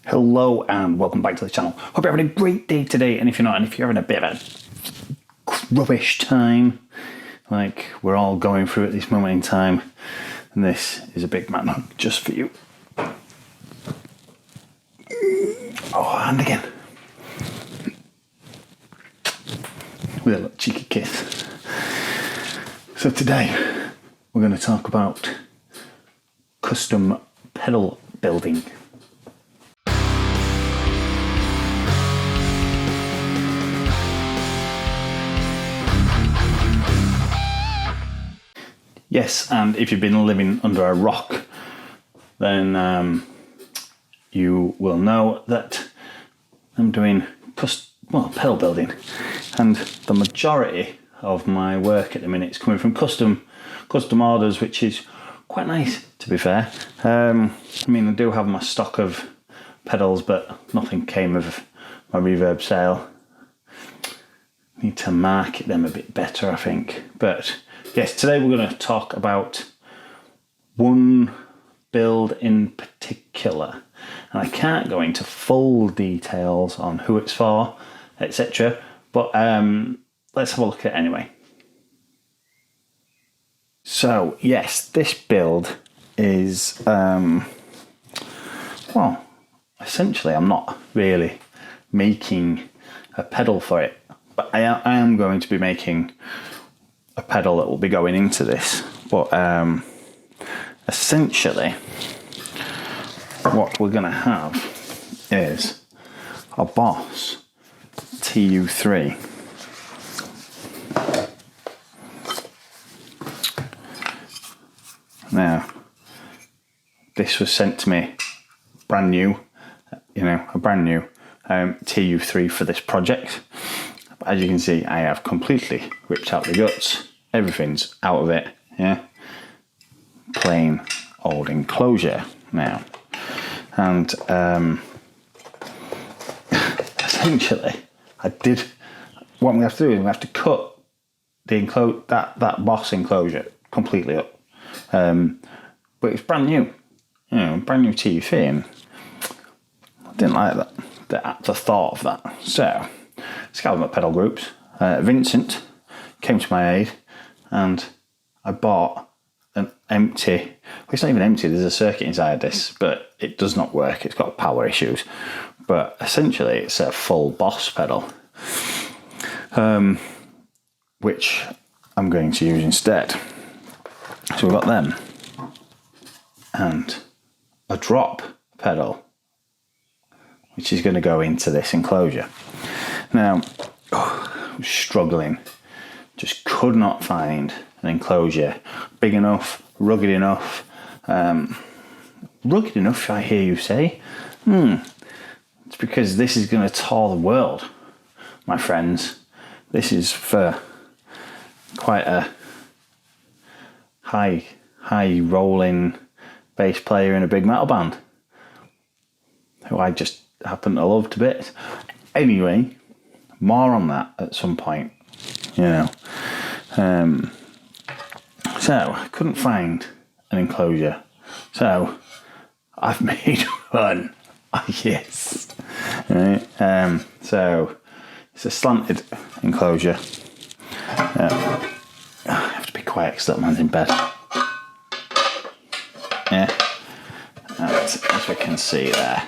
Hello and welcome back to the channel. Hope you're having a great day today, and if you're not, and if you're having a bit of a rubbish time, like we're all going through at this moment in time, and this is a big Manhug just for you. Oh, and again. With a little cheeky kiss. So today, we're going to talk about custom pedal building. Yes, and if you've been living under a rock, then you will know that I'm doing pedal building, and the majority of my work at the minute is coming from custom orders, which is quite nice, to be fair. I mean, I do have my stock of pedals, but nothing came of my reverb sale. Need to market them a bit better, I think. But yes, today we're going to talk about one build in particular, and I can't go into full details on who it's for, etc. But let's have a look at it anyway. So yes, this build is well, essentially I'm not really making a pedal for it, but I am going to be making a pedal that will be going into this. But essentially what we're going to have is a Boss TU3. Now, this was sent to me brand new, a brand new TU3 for this project. But as you can see, I have completely ripped out the guts. Everything's out of it, yeah. Plain old enclosure now. And essentially, what we have to do is we have to cut the that Boss enclosure completely up. But it's brand new, brand new TU3, and I didn't like the thought of that. So, scouted my pedal groups. Vincent came to my aid, and I bought an empty. Well, it's not even empty. There's a circuit inside this, but it does not work. It's got power issues. But essentially, it's a full Boss pedal, which I'm going to use instead. So we've got them, and a drop pedal, which is going to go into this enclosure. Now, I was struggling, just could not find an enclosure big enough, rugged enough. Rugged enough, I hear you say. It's because this is going to tour the world, my friends. This is for quite a high rolling bass player in a big metal band, who I just happen to love to bits. Anyway, more on that at some point, So I couldn't find an enclosure, so I've made one. Oh, yes. Right. So it's a slanted enclosure. I have to be quiet because that man's in bed. Yeah. And as we can see there,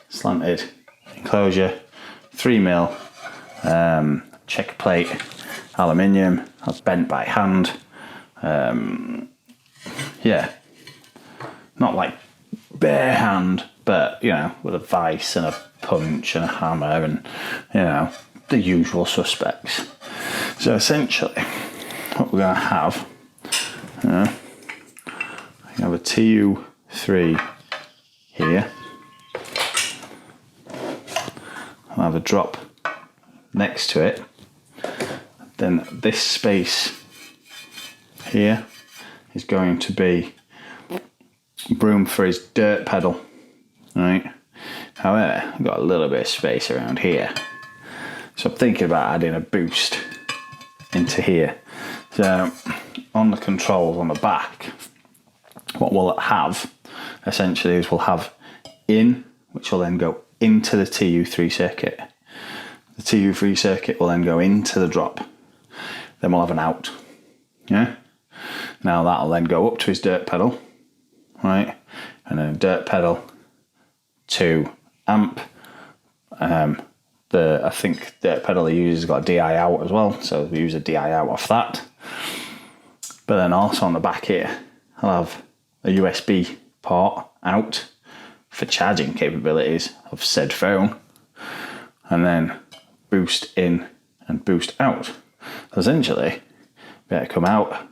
slanted enclosure, 3mm checker plate, aluminium. That's bent by hand. Not like bare hand, but with a vice and a punch and a hammer and the usual suspects. So essentially, what we're going to have, I have a TU3 here. I'll have a drop next to it. Then this space here is going to be room for his dirt pedal, right? However, I've got a little bit of space around here, so I'm thinking about adding a boost into here. So on the controls on the back, what we'll have essentially is we'll have in, which will then go into the TU3 circuit. The TU3 circuit will then go into the drop. Then we'll have an out. Yeah. Now that'll then go up to his dirt pedal, right? And then a dirt pedal to amp. I think dirt pedal he uses has got a DI out as well, so we use a DI out off that. But then also on the back here, I'll have a USB port out for charging capabilities of said phone, and then boost in and boost out. So essentially, better come out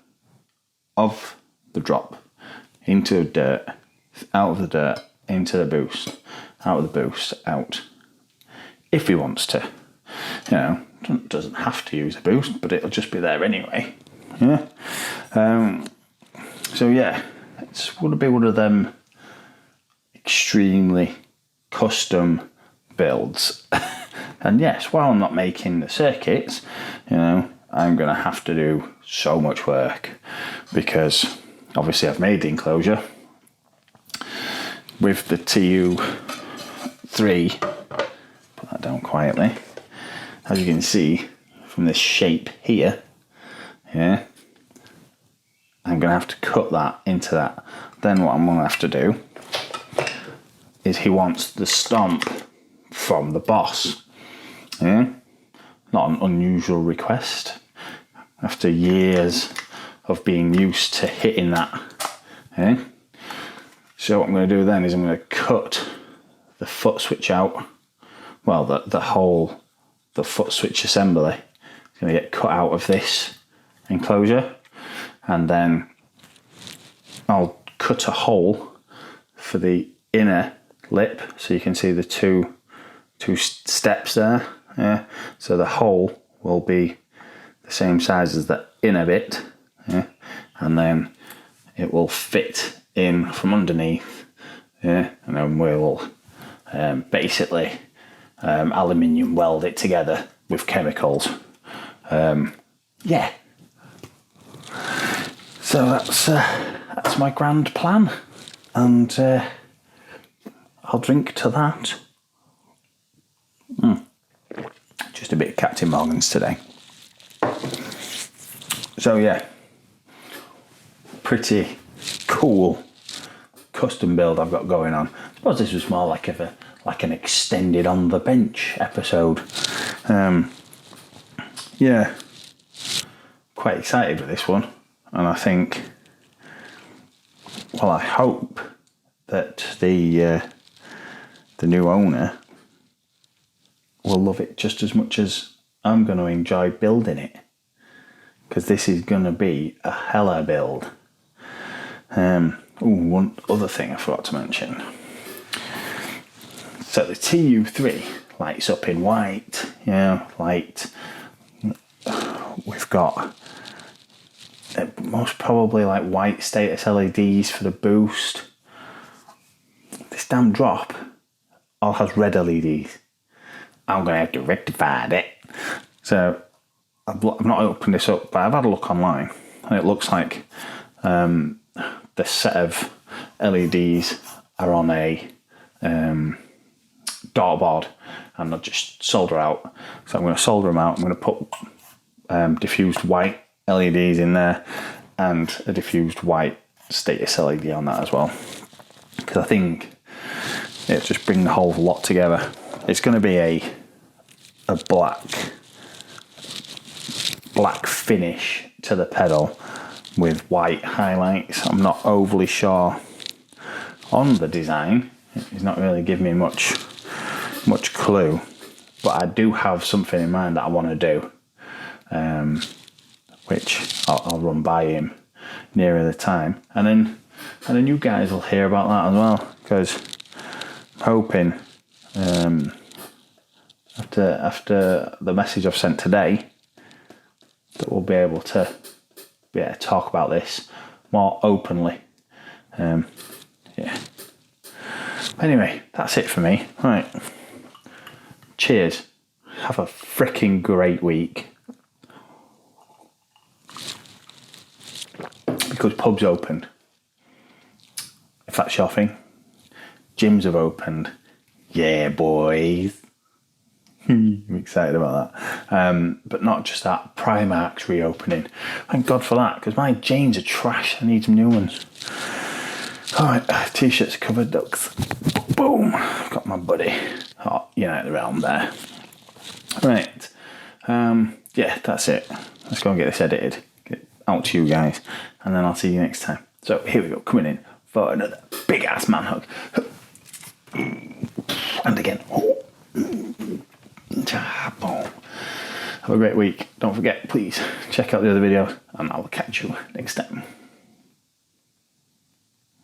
of the drop into the dirt, out of the dirt into the boost, out of the boost, out. If he wants to, you know, doesn't have to use a boost, but it'll just be there anyway. Yeah. So yeah, it's going to be one of them extremely custom builds. And yes, while I'm not making the circuits, you know, I'm going to have to do so much work, because obviously I've made the enclosure with the TU3. Put that down quietly. As you can see from this shape here, yeah, I'm going to have to cut that into that. Then what I'm going to have to do is he wants the stomp from the boss. Yeah, not an unusual request after years of being used to hitting that. Yeah. So what I'm going to do then is I'm going to cut the foot switch out. Well, the foot switch assembly is going to get cut out of this enclosure, and then I'll cut a hole for the inner lip, so you can see the two steps there. Yeah, so the hole will be the same size as the inner bit, yeah, and then it will fit in from underneath, yeah, and then we'll basically aluminium weld it together with chemicals. Yeah. So that's my grand plan, and I'll drink to that. Just a bit of Captain Morgan's today. So yeah, pretty cool custom build I've got going on. I suppose this was more like an extended on the bench episode. Yeah, quite excited with this one, and I think, well, I hope that the new owner will love it just as much as I'm going to enjoy building it, because this is going to be a hella build. One other thing I forgot to mention. So the TU3 lights up in white, light. We've got most probably like white status LEDs for the boost. This damn drop all has red LEDs. I'm going to have to rectify that. So I've not opened this up, but I've had a look online, and it looks like the set of LEDs are on a dartboard, and they'll just solder out. So I'm going to solder them out. I'm going to put diffused white LEDs in there and a diffused white status LED on that as well, because I think it'll just bring the whole lot together. It's going to be a black finish to the pedal with white highlights. I'm not overly sure on the design. It's not really giving me much clue, but I do have something in mind that I want to do, which I'll run by him nearer the time, and then you guys will hear about that as well, because I'm hoping after the message I've sent today that we'll be able to talk about this more openly. Yeah. Anyway, that's it for me. Right. Cheers. Have a freaking great week. Because pub's open. if that's your thing. Gyms have opened. Yeah, boys. I'm excited about that. But not just that, Primark's reopening. Thank God for that, because my jeans are trash. I need some new ones. Alright, t-shirts covered ducks. Boom! I've got my buddy. Oh, United Realm there. Right. Yeah, that's it. Let's go and get this edited. Get it out to you guys. And then I'll see you next time. So here we go, coming in for another big ass man hug. And again. Have a great week. Don't forget, please check out the other videos, and I'll catch you